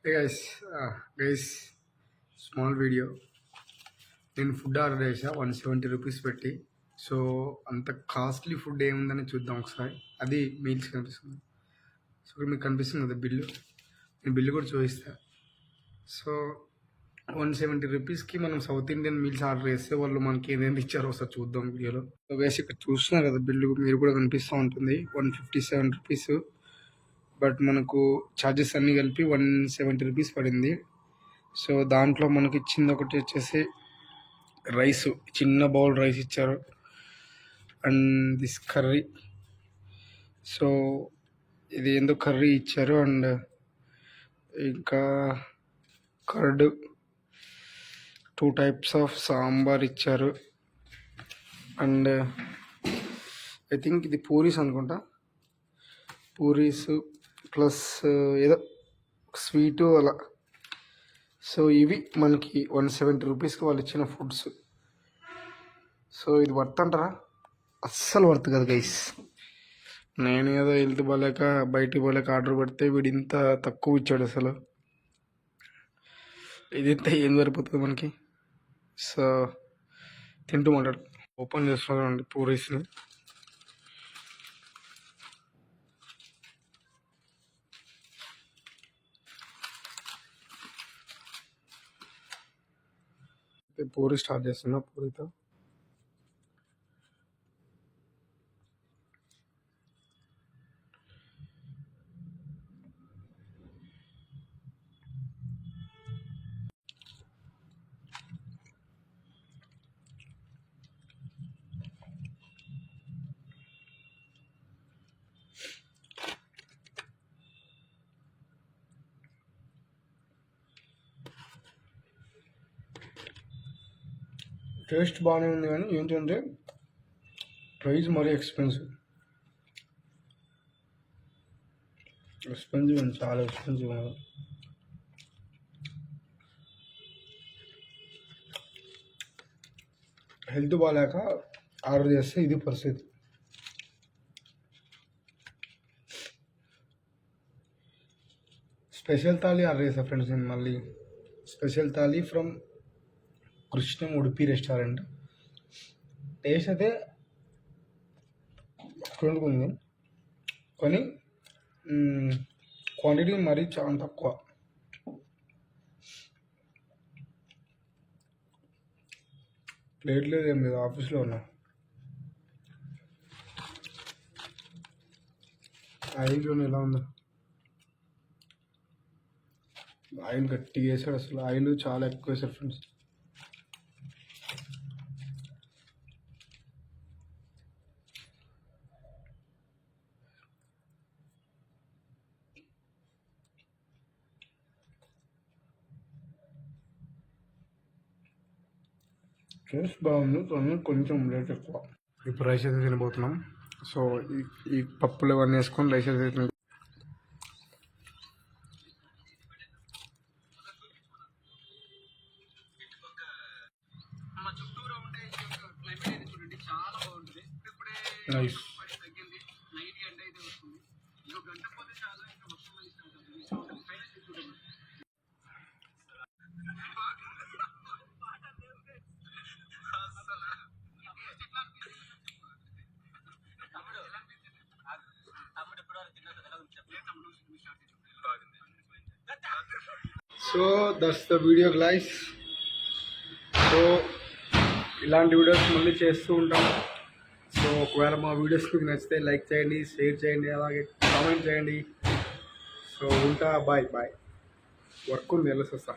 Hey guys, small video. నేను food order చేసా 170 rupees పెట్టి. సో అంత కాస్ట్లీ ఫుడ్ ఏముందని చూద్దాం ఒకసారి. అది మీల్స్ కనిపిస్తుంది. సో ఇక్కడ మీకు కనిపిస్తుంది కదా బిల్లు. నేను బిల్లు కూడా చూపిస్తా. సో 170 రూపీస్కి మనం సౌత్ ఇండియన్ మీల్స్ ఆర్డర్ చేస్తే వాళ్ళు మనకి ఏదైనా ఇచ్చారో ఒకసారి చూద్దాం వీడియోలో. సో వేసి ఇక్కడ చూస్తున్నారు కదా బిల్లు మీరు కూడా కనిపిస్తూ ఉంటుంది 157 రూపీస్. బట్ మనకు ఛార్జెస్ అన్నీ కలిపి 170 రూపీస్ పడింది. సో దాంట్లో మనకి ఇచ్చింది ఒకటి వచ్చేసి రైస్, చిన్న బౌల్ రైస్ ఇచ్చారు. And this curry. సో ఇది ఏందో కర్రీ ఇచ్చారు. అండ్ ఇంకా కర్డ్, 2 టైప్స్ ఆఫ్ సాంబార్ ఇచ్చారు. అండ్ ఐ థింక్ ఇది పూరీస్ అనుకుంటా. పూరీస్ ప్లస్ ఏదో స్వీటు అలా. సో ఇవి మనకి 170 రూపీస్కి వాళ్ళు ఇచ్చిన ఫుడ్స్. సో ఇది వర్త్ అంటారా? అస్సలు వర్త్ కదా గైస్. నేను ఏదో హెల్త్ బాగాలేక బయటికి పోలేక ఆర్డర్ పెడితే వీడు ఇంత తక్కువ ఇచ్చాడు అసలు. ఇది ఇంత ఏం సరిపోతుంది మనకి. సో తింటూ మాట్లాడు. ఓపెన్ చేస్తున్నానండి పూరీస్ని. పూరి స్టార్ట్ చేస్తున్నా. పూరితో టేస్ట్ బాగానే ఉంది, కానీ ఏంటంటే ప్రైస్ మరీ ఎక్స్పెన్సివ్ అండి, చాలా ఎక్స్పెన్సివ్. హెల్త్ బాగాలేక ఆర్డర్ చేస్తే ఇది పరిస్థితి. స్పెషల్ థాలీ ఆర్డర్ చేసా ఫ్రెండ్స్ నేను. మళ్ళీ special thali from Krishnam Udupi restaurant. Taste అయితే ఉంటుంది, కానీ క్వాంటిటీ మరీ చాలా తక్కువ. ప్లేట్ లేదు, ఏం లేదు, ఆఫీస్లో ఉన్నా. ఆయిల్ ఎలా ఉందో, ఆయిల్ గట్టిగా వేసాడు అసలు. ఆయిల్ చాలా ఎక్కువ వేసాడు ఫ్రెండ్స్. టేస్ట్ బాగుంది, కానీ కొంచెం రేట్ ఎక్కువ. ఇప్పుడు రైస్ అయితే తినబోతున్నాం. సో ఈ పప్పులు అవన్నీ వేసుకొని రైస్ అయితే తిన. Nice. So that's the video guys. So ఇలాంటి వీడియోస్ మళ్ళీ చేస్తూ ఉంటాం. సో ఒకవేళ మా వీడియోస్ మీకు నచ్చితే లైక్ చేయండి, షేర్ చేయండి, అలాగే కామెంట్ చేయండి. సో ఉంటా, బాయ్ బాయ్. వర్క్ ఉంది, వెళ్ళేసి వస్తా.